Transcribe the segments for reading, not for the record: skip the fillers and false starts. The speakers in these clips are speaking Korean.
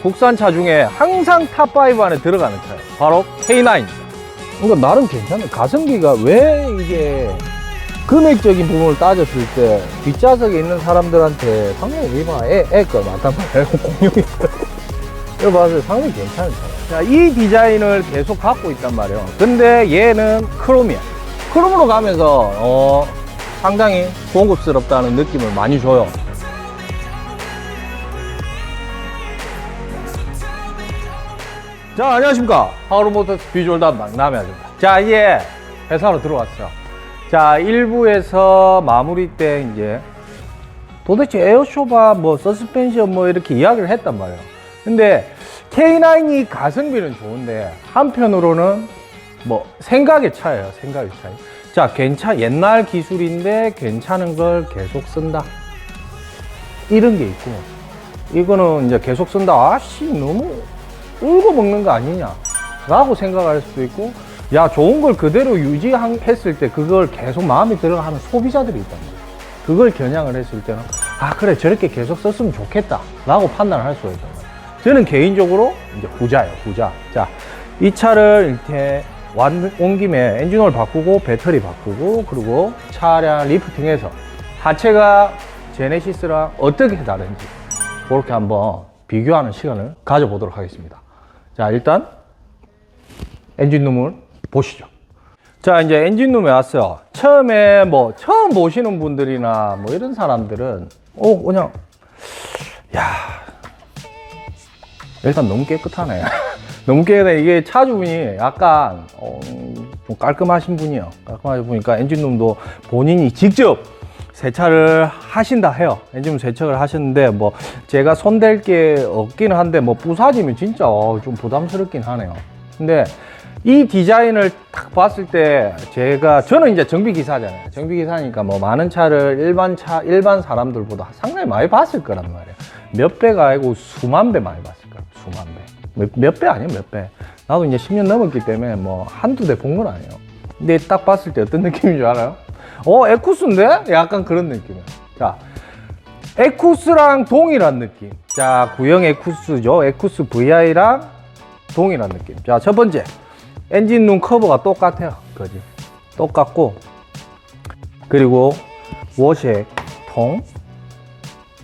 국산차 중에 항상 탑5 안에 들어가는 차예요. 바로 K9입니다. 그러니까 나름 괜찮아요. 가성비가 왜 이게 금액적인 부분을 따졌을 때 뒷좌석에 있는 사람들한테 상당히 애가 많단 말이에요. 공룡이. 이거 봐서 상당히 괜찮은 차예요. 자, 이 디자인을 계속 갖고 있단 말이에요. 근데 얘는 크롬이야. 크롬으로 가면서 상당히 고급스럽다는 느낌을 많이 줘요. 자, 안녕하십니까. 하우르모터스 비주얼 담당 남해아입니다. 자, 이제 회사로 들어왔어요. 자, 1부에서 마무리 때 이제 도대체 에어쇼바 뭐 서스펜션 뭐 이렇게 이야기를 했단 말이에요. 근데 K9이 가성비는 좋은데 한편으로는 뭐 생각의 차예요. 생각의 차이. 자, 옛날 기술인데 괜찮은 걸 계속 쓴다. 이런 게 있고, 이거는 이제 계속 쓴다. 아씨, 너무 울고 먹는 거 아니냐 라고 생각할 수도 있고, 야, 좋은 걸 그대로 유지했을 때 그걸 계속 마음에 들어가는 소비자들이 있단 말이에요. 그걸 겨냥을 했을 때는 아, 그래, 저렇게 계속 썼으면 좋겠다 라고 판단을 할 수가 있단 말이에요. 저는 개인적으로 이제 후자예요. 후자. 자, 이 차를 이렇게 온 김에 엔진오일 바꾸고 배터리 바꾸고 그리고 차량 리프팅해서 하체가 제네시스랑 어떻게 다른지 그렇게 한번 비교하는 시간을 가져보도록 하겠습니다. 자, 일단 엔진룸을 보시죠. 자, 이제 엔진룸에 왔어요. 처음에 처음 보시는 분들이나 뭐 이런 사람들은 그냥 야, 일단 너무 깨끗하네. 너무 깨끗해. 이게 차주분이 약간 좀 깔끔하신 분이에요. 깔끔하신 분이니까 엔진룸도 본인이 직접 세차를 하신다 해요. 엔진 세척을 하셨는데 뭐 제가 손댈 게 없기는 한데 뭐 부사지면 진짜 좀 부담스럽긴 하네요. 근데 이 디자인을 딱 봤을 때 저는 이제 정비기사잖아요. 정비기사니까 뭐 많은 차를 일반 사람들보다 상당히 많이 봤을 거란 말이에요. 몇 배가 아니고 수만 배 많이 봤을 거예요. 수만 배. 몇 배 아니에요, 몇 배. 나도 이제 10년 넘었기 때문에 뭐 한두 대 본 건 아니에요. 근데 딱 봤을 때 어떤 느낌인 줄 알아요? 에쿠스인데? 약간 그런 느낌이에요. 자, 에쿠스랑 동일한 느낌. 자, 구형 에쿠스죠. 에쿠스 VI랑 동일한 느낌. 자, 첫 번째. 엔진룸 커버가 똑같아요. 그지? 똑같고. 그리고 워시액 통,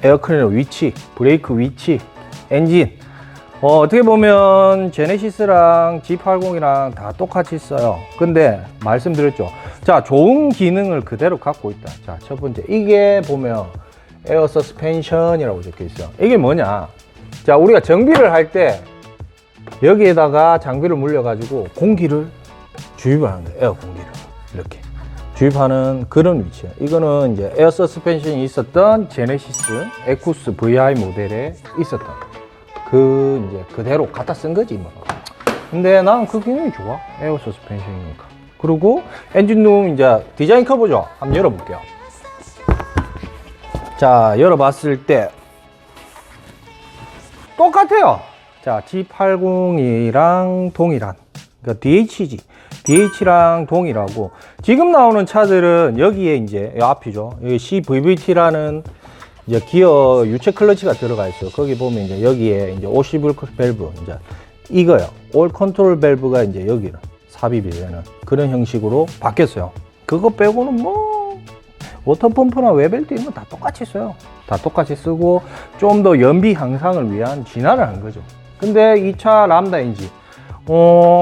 에어클리너 위치, 브레이크 위치, 엔진. 어떻게 보면 제네시스랑 G80이랑 다 똑같이 써요. 근데 말씀드렸죠. 자, 좋은 기능을 그대로 갖고 있다. 자, 첫 번째. 이게 보면 에어 서스펜션이라고 적혀 있어요. 이게 뭐냐? 자, 우리가 정비를 할 때 여기에다가 장비를 물려가지고 공기를 주입을 하는 거예요. 에어 공기를. 이렇게. 주입하는 그런 위치예요. 이거는 이제 에어 서스펜션이 있었던 제네시스 에쿠스 VI 모델에 있었던 이제 그대로 갖다 쓴 거지 뭐. 근데 나는 그 기능이 좋아. 에어 서스펜션이니까. 그리고 엔진룸 이제 디자인 커버죠. 한번 열어볼게요. 자, 열어봤을 때 똑같아요. 자, G80이랑 동일한, 그러니까 DH랑 동일하고, 지금 나오는 차들은 여기에 이제 앞이죠. 여기 CVVT라는 이제 기어 유체 클러치가 들어가 있어요. 거기 보면 이제 여기에 이제 오시블 밸브, 이제 이거요. 올 컨트롤 밸브가 이제 여기는 삽입이 되는 그런 형식으로 바뀌었어요. 그거 빼고는 뭐 워터펌프나 웨벨트 이런 거 다 똑같이 써요. 다 똑같이 쓰고 좀 더 연비 향상을 위한 진화를 한 거죠. 근데 이 차 람다 엔진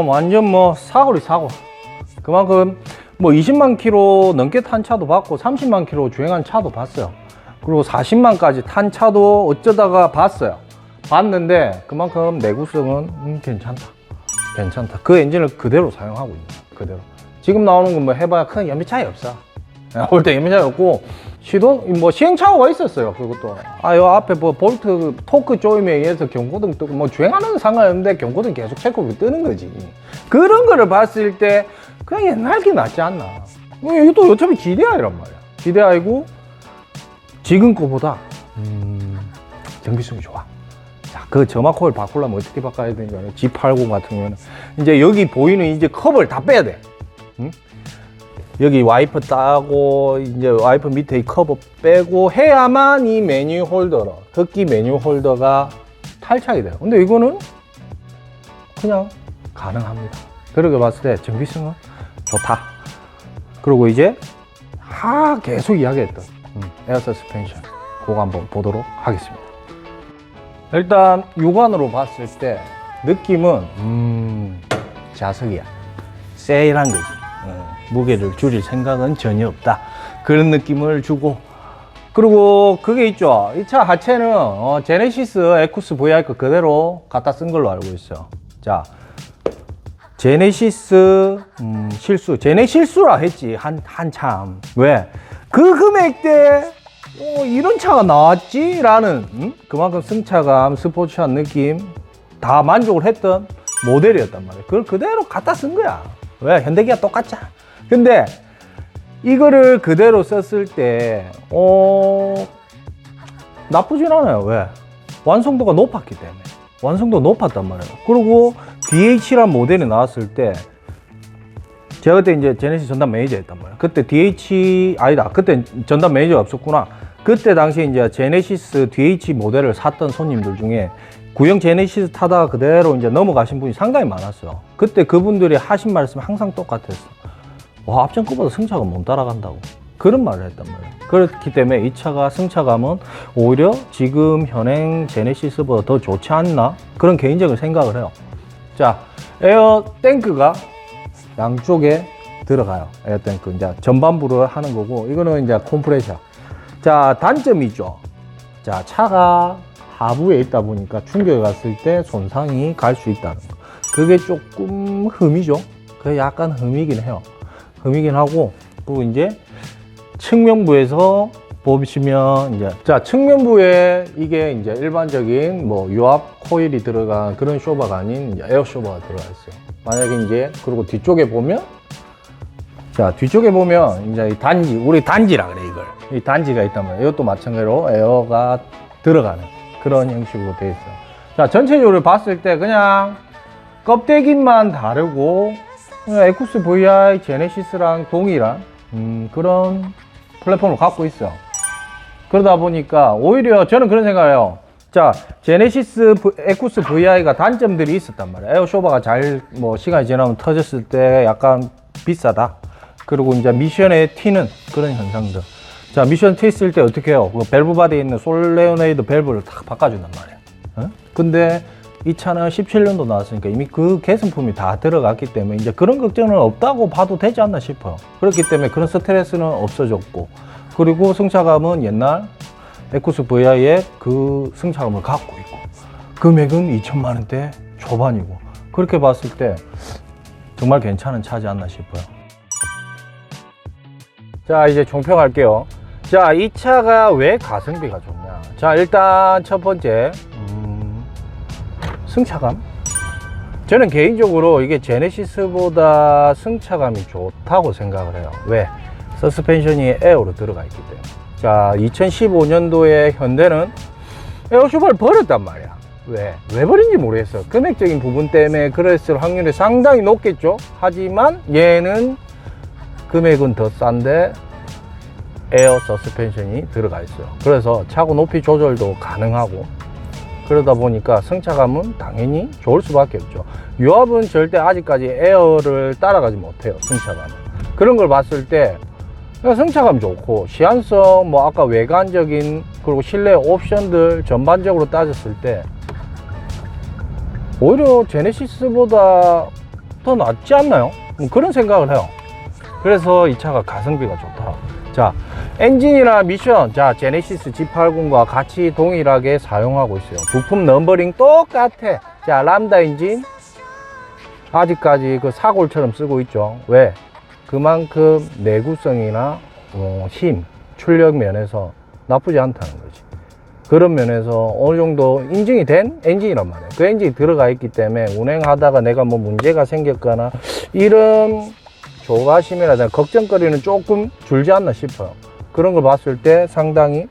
완전 뭐 사고리 사고. 그만큼 뭐 20만 킬로 넘게 탄 차도 봤고 30만 킬로 주행한 차도 봤어요. 그리고 40만까지 탄 차도 어쩌다가 봤어요. 봤는데 그만큼 내구성은 괜찮다. 그 엔진을 그대로 사용하고 있는 거야. 그대로. 지금 나오는 건 뭐 해봐야 큰 연비 차이 없어. 올 때 연비 차이 없고 시행착오가 있었어요. 그것도 요 앞에 뭐 볼트 토크 조임에 의해서 경고등 뜨고 뭐 주행하는 상관없는데 경고등 계속 체크가 뜨는 거지. 그런 거를 봤을 때 그냥 옛날 게 낫지 않나. 이것도 어차피 GDI란 말이야. GDI고 지금 거보다 정비성이 좋아. 자, 그 점화 코일 바꾸려면 어떻게 바꿔야 되는지 알아요? G80 같은 경우는 이제 여기 보이는 이제 커버를 다 빼야 돼. 응? 여기 와이퍼 따고 이제 와이퍼 밑에 이 커버 빼고 해야만 이 메뉴 홀더로 흡기 메뉴 홀더가 할착이 돼요. 근데 이거는 그냥 가능합니다. 그렇게 봤을 때 정비성은 좋다. 그리고 이제 계속 이야기했던 에어 서스펜션 그거 한번 보도록 하겠습니다. 일단 육안으로 봤을 때 느낌은 자석이야. 세일한 거지. 무게를 줄일 생각은 전혀 없다. 그런 느낌을 주고, 그리고 그게 있죠. 이 차 하체는 제네시스 에쿠스 VI 거 그대로 갖다 쓴 걸로 알고 있어요. 자, 제네시스 실수, 제네실수라 했지 한참. 왜? 그 금액대 이런 차가 나왔지? 라는 그만큼 승차감, 스포츠한 느낌 다 만족을 했던 모델이었단 말이에요. 그걸 그대로 갖다 쓴 거야. 왜? 현대기아 똑같잖아. 근데 이거를 그대로 썼을 때 나쁘진 않아요. 왜? 완성도가 높았기 때문에. 완성도가 높았단 말이에요. 그리고 DH란 모델이 나왔을 때 제가 그때 이제 제네시스 전담 매니저 했단 말이에요. 그때 그때 전담 매니저가 없었구나. 그때 당시에 이제 제네시스 DH 모델을 샀던 손님들 중에 구형 제네시스 타다가 그대로 이제 넘어가신 분이 상당히 많았어요. 그때 그분들이 하신 말씀이 항상 똑같았어. 와, 앞전 거보다 승차가 못 따라간다고. 그런 말을 했단 말이에요. 그렇기 때문에 이 차가 승차감은 오히려 지금 현행 제네시스보다 더 좋지 않나? 그런 개인적인 생각을 해요. 자, 에어 탱크가 양쪽에 들어가요. 에어 탱크. 이제 전반부를 하는 거고, 이거는 이제 컴프레셔. 자, 단점이죠. 자, 차가 하부에 있다 보니까 충격이 갔을 때 손상이 갈 수 있다는 거. 그게 조금 흠이죠. 그게 약간 흠이긴 해요. 흠이긴 하고, 그리고 이제 측면부에서 보시면 이제 자, 측면부에 이게 이제 일반적인 뭐 유압 코일이 들어간 그런 쇼바가 아닌 이제 에어 쇼바가 들어가 있어요. 만약에 이제 그리고 뒤쪽에 보면, 자, 뒤쪽에 보면 이제 이 단지, 우리 단지라 그래 이걸. 이 단지가 있단 말이에요. 이것도 마찬가지로 에어가 들어가는 그런 형식으로 되어 있어요. 자, 전체적으로 봤을 때 그냥 껍데기만 다르고 그냥 에쿠스 VI 제네시스랑 동일한 그런 플랫폼을 갖고 있어. 그러다 보니까 오히려 저는 그런 생각을 해요. 자, 제네시스 에쿠스 VI가 단점들이 있었단 말이에요. 에어 쇼바가 뭐 시간이 지나면 터졌을 때 약간 비싸다. 그리고 이제 미션에 튀는 그런 현상들. 자, 미션 튀었을 때 어떻게 해요? 그 밸브 바디에 있는 솔레오네이드 밸브를 탁 바꿔준단 말이에요. 근데 이 차는 17년도 나왔으니까 이미 그 개선품이 다 들어갔기 때문에 이제 그런 걱정은 없다고 봐도 되지 않나 싶어요. 그렇기 때문에 그런 스트레스는 없어졌고, 그리고 승차감은 옛날 에쿠스 VI의 그 승차감을 갖고 있고, 금액은 2천만 원대 초반이고, 그렇게 봤을 때 정말 괜찮은 차지 않나 싶어요. 자, 이제 종평할게요. 자, 이 차가 왜 가성비가 좋냐. 자, 일단 첫 번째 승차감. 저는 개인적으로 이게 제네시스보다 승차감이 좋다고 생각을 해요. 왜? 서스펜션이 에어로 들어가 있기 때문에. 자, 2015년도에 현대는 에어 쇼바를 버렸단 말이야. 왜 버린지 모르겠어. 금액적인 부분 때문에 그랬을 확률이 상당히 높겠죠. 하지만 얘는 금액은 더 싼데 에어 서스펜션이 들어가 있어요. 그래서 차고 높이 조절도 가능하고, 그러다 보니까 승차감은 당연히 좋을 수밖에 없죠. 유압은 절대 아직까지 에어를 따라가지 못해요. 승차감은. 그런 걸 봤을 때 승차감 좋고, 시한성, 뭐 아까 외관적인, 그리고 실내 옵션들 전반적으로 따졌을 때 오히려 제네시스보다 더 낫지 않나요? 그런 생각을 해요. 그래서 이 차가 가성비가 좋다. 자, 엔진이나 미션, 자, 제네시스 G80과 같이 동일하게 사용하고 있어요. 부품 넘버링 똑같아. 자, 람다 엔진 아직까지 그 사골처럼 쓰고 있죠. 왜? 그만큼 내구성이나 힘, 출력 면에서 나쁘지 않다는 거지. 그런 면에서 어느 정도 인증이 된 엔진이란 말이에요. 그 엔진이 들어가 있기 때문에 운행하다가 내가 뭐 문제가 생겼거나 이런 조가심이라든가 걱정거리는 조금 줄지 않나 싶어요. 그런 걸 봤을 때 상당히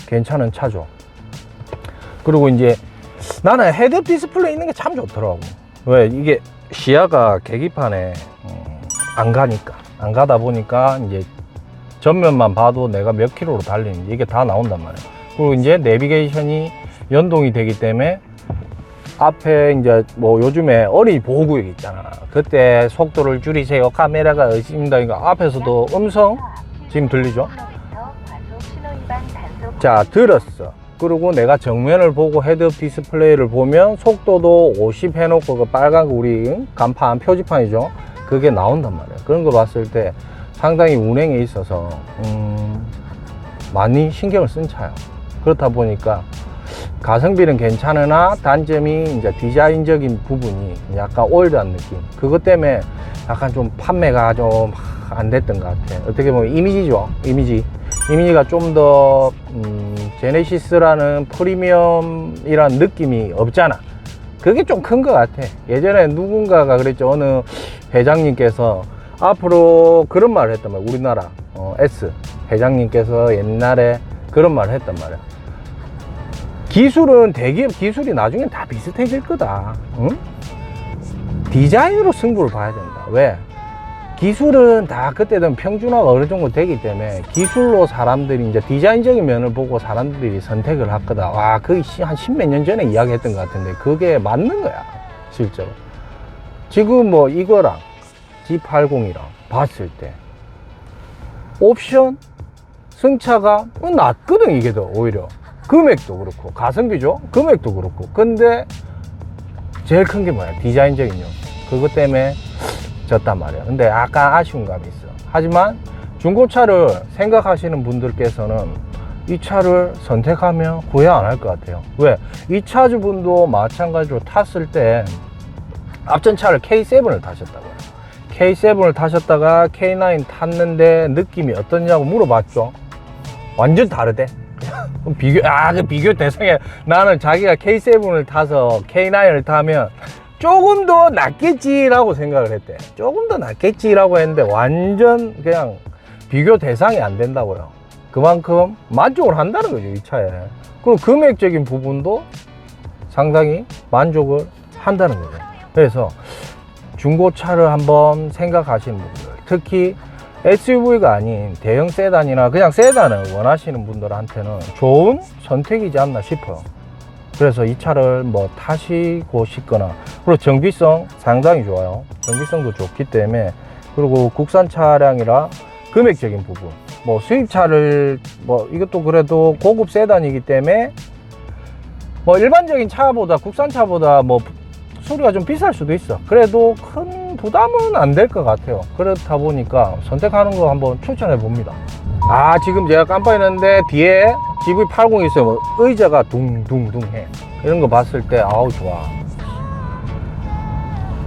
괜찮은 차죠. 그리고 이제 나는 헤드업 디스플레이 있는 게 참 좋더라고. 왜? 이게 시야가 계기판에 안 가다 보니까 이제 전면만 봐도 내가 몇 킬로로 달리는지 이게 다 나온단 말이에요. 그리고 이제 내비게이션이 연동이 되기 때문에 앞에 이제 뭐 요즘에 어린이 보호구역 있잖아. 그때 속도를 줄이세요. 카메라가 의심다니까 앞에서도 음성 지금 들리죠? 자, 들었어. 그리고 내가 정면을 보고 헤드업 디스플레이를 보면 속도도 50 해놓고 그 빨간 우리 간판 표지판이죠. 그게 나온단 말이야. 그런 거 봤을 때 상당히 운행에 있어서 많이 신경을 쓴 차야. 그렇다 보니까 가성비는 괜찮으나 단점이 이제 디자인적인 부분이 약간 올드한 느낌. 그것 때문에 약간 좀 판매가 좀 안 됐던 것 같아. 어떻게 보면 이미지죠. 이미지가 좀 더 제네시스라는 프리미엄이란 느낌이 없잖아. 그게 좀 큰 것 같아. 예전에 누군가가 그랬죠. 어느 회장님께서 앞으로 그런 말을 했단 말이야. 우리나라 S 회장님께서 옛날에 그런 말을 했단 말이야. 기술은 대기업 기술이 나중엔 다 비슷해질 거다. 응? 디자인으로 승부를 봐야 된다. 왜? 기술은 다 그때 되면 평준화가 어느 정도 되기 때문에 기술로 사람들이 이제 디자인적인 면을 보고 사람들이 선택을 할 거다. 와, 그게 한 10몇 년 전에 이야기했던 것 같은데 그게 맞는 거야, 실제로. 지금 뭐 이거랑 G80이랑 봤을 때 옵션 승차가 낮거든. 이게 더 오히려 금액도 그렇고 가성비죠. 금액도 그렇고. 근데 제일 큰 게 뭐야? 디자인적인 요소. 그것 때문에 졌단 말이야. 근데 약간 아쉬운 감이 있어. 하지만 중고차를 생각하시는 분들께서는 이 차를 선택하면 후회 안 할 것 같아요. 왜? 이 차주분도 마찬가지로 탔을 때 앞전 차를 K7을 타셨다고요. K7을 타셨다가 K9 탔는데 느낌이 어떠냐고 물어봤죠. 완전 다르대. 그 비교 대상에 나는 자기가 K7을 타서 K9을 타면 조금 더 낫겠지라고 생각을 했대. 조금 더 낫겠지라고 했는데 완전 그냥 비교 대상이 안 된다고요. 그만큼 만족을 한다는 거죠, 이 차에. 그리고 금액적인 부분도 상당히 만족을 한다는 거죠. 그래서 중고차를 한번 생각하시는 분들, 특히 SUV가 아닌 대형 세단이나 그냥 세단을 원하시는 분들한테는 좋은 선택이지 않나 싶어요. 그래서 이 차를 뭐 타시고 싶거나, 그리고 정비성 상당히 좋아요. 정비성도 좋기 때문에. 그리고 국산 차량이라 금액적인 부분, 뭐 수입차를 뭐 이것도 그래도 고급 세단이기 때문에 뭐 일반적인 차보다 국산 차보다 뭐 소리가 좀 비쌀 수도 있어. 그래도 큰 부담은 안 될 것 같아요. 그렇다 보니까 선택하는 거 한번 추천해 봅니다. 아, 지금 제가 깜빡했는데 뒤에 GV80 있어요. 뭐 의자가 둥둥둥해. 이런 거 봤을 때 아우 좋아.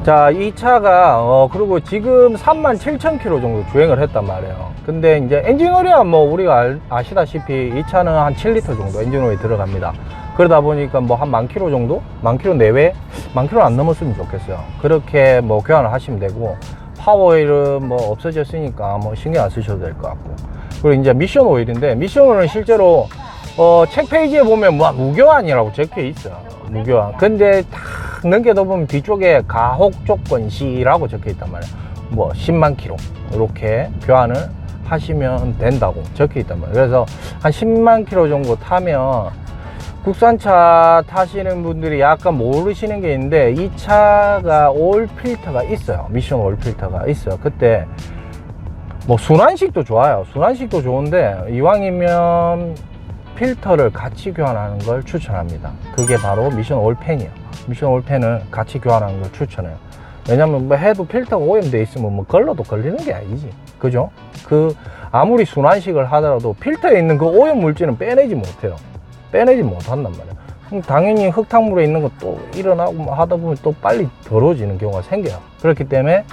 자, 이 차가 그리고 지금 37,000km 정도 주행을 했단 말이에요. 근데 이제 엔진오일은 뭐 우리가 아시다시피 이 차는 한 7리터 정도 엔진오일이 들어갑니다. 그러다 보니까 뭐 한 10,000km 정도? 10,000km 내외? 10,000km 안 넘었으면 좋겠어요. 그렇게 뭐 교환을 하시면 되고, 파워오일은 뭐 없어졌으니까 뭐 신경 안 쓰셔도 될 것 같고. 그리고 이제 미션 오일인데, 미션 오일은 실제로 책 페이지에 보면 뭐 무교환이라고 적혀 있어. 무교환. 근데 딱 넘겨다 보면 뒤쪽에 가혹 조건 시라고 적혀 있단 말이야. 뭐 10만 킬로 이렇게 교환을 하시면 된다고 적혀 있단 말이야. 그래서 한 10만 킬로 정도 타면, 국산차 타시는 분들이 약간 모르시는 게 있는데, 이 차가 오일 필터가 있어요. 미션 오일 필터가 있어요. 그때 뭐 순환식도 좋아요. 순환식도 좋은데 이왕이면 필터를 같이 교환하는 걸 추천합니다. 그게 바로 미션 오일팬이에요. 미션 오일팬을 같이 교환하는 걸 추천해요. 왜냐면 뭐 해도 필터가 오염돼 있으면 뭐 걸러도 걸리는 게 아니지. 그죠? 아무리 순환식을 하더라도 필터에 있는 그 오염 물질은 빼내지 못해요. 빼내지 못한단 말이야. 그럼 당연히 흙탕물에 있는 것도 일어나고 하다 보면 또 빨리 더러워지는 경우가 생겨요. 그렇기 때문에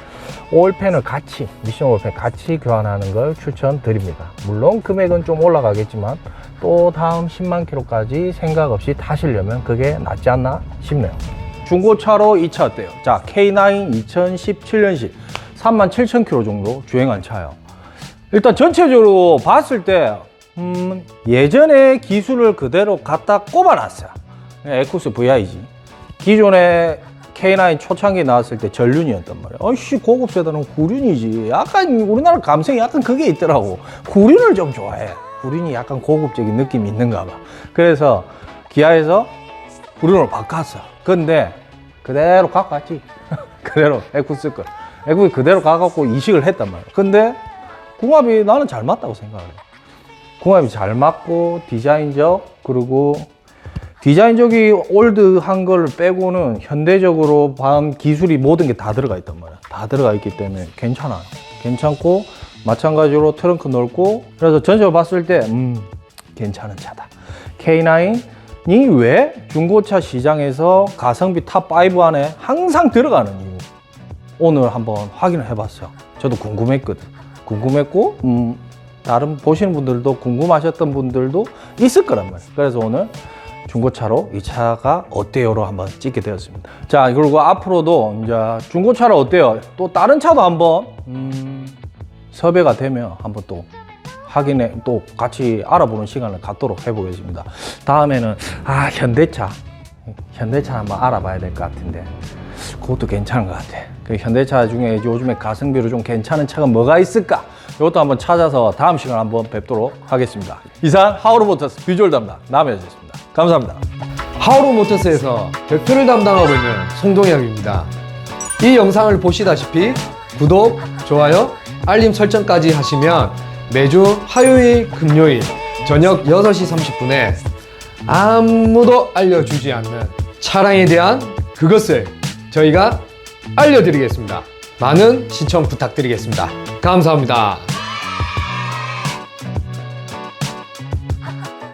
오일팬을 같이, 미션 오일팬 같이 교환하는 걸 추천드립니다. 물론 금액은 좀 올라가겠지만 또 다음 10만 킬로까지 생각 없이 타시려면 그게 낫지 않나 싶네요. 중고차로 이 차 어때요? 자, K9 2017년식 37,000km 정도 주행한 차예요. 일단 전체적으로 봤을 때 예전에 기술을 그대로 갖다 꼽아놨어요. 에쿠스 VI지. 기존에 K9 초창기 나왔을 때 전륜이었단 말이야. 아이씨, 고급 세단은 후륜이지. 약간 우리나라 감성이 약간 그게 있더라고. 후륜을 좀 좋아해. 후륜이 약간 고급적인 느낌이 있는가 봐. 그래서 기아에서 우리는 바꿨어. 근데 그대로 갖고 왔지. 그대로 에쿠스 걸. 에쿠스 그대로 가갖고 이식을 했단 말이야. 근데 궁합이 나는 잘 맞다고 생각을 해. 궁합이 잘 맞고 디자인적, 그리고 디자인적이 올드한 걸 빼고는 현대적으로 반 기술이 모든 게 다 들어가 있단 말이야. 다 들어가 있기 때문에 괜찮아요. 괜찮고 마찬가지로 트렁크 넓고, 그래서 전체적으로 봤을 때 괜찮은 차다. K9이 왜 중고차 시장에서 가성비 탑5 안에 항상 들어가는 이유, 오늘 한번 확인을 해봤어요. 저도 궁금했고 다른 보시는 분들도 궁금하셨던 분들도 있을 거란 말이에요. 그래서 오늘 중고차로 이 차가 어때요로 한번 찍게 되었습니다. 자, 그리고 앞으로도 이제 중고차를 어때요, 또 다른 차도 한번 섭외가 되면 한번 또 확인해, 또 같이 알아보는 시간을 갖도록 해보겠습니다. 다음에는 현대차 한번 알아봐야 될 것 같은데, 그것도 괜찮은 것 같아. 그 현대차 중에 요즘에 가성비로 좀 괜찮은 차가 뭐가 있을까, 이것도 한번 찾아서 다음 시간에 한번 뵙도록 하겠습니다. 이상 하우르모터스 비주얼 담당 남해였습니다. 감사합니다. 하우르모터스에서 대표를 담당하고 있는 송동혁입니다. 이 영상을 보시다시피 구독, 좋아요, 알림 설정까지 하시면 매주 화요일, 금요일 저녁 6시 30분에 아무도 알려주지 않는 차량에 대한 그것을 저희가 알려드리겠습니다. 많은 시청 부탁드리겠습니다. 감사합니다.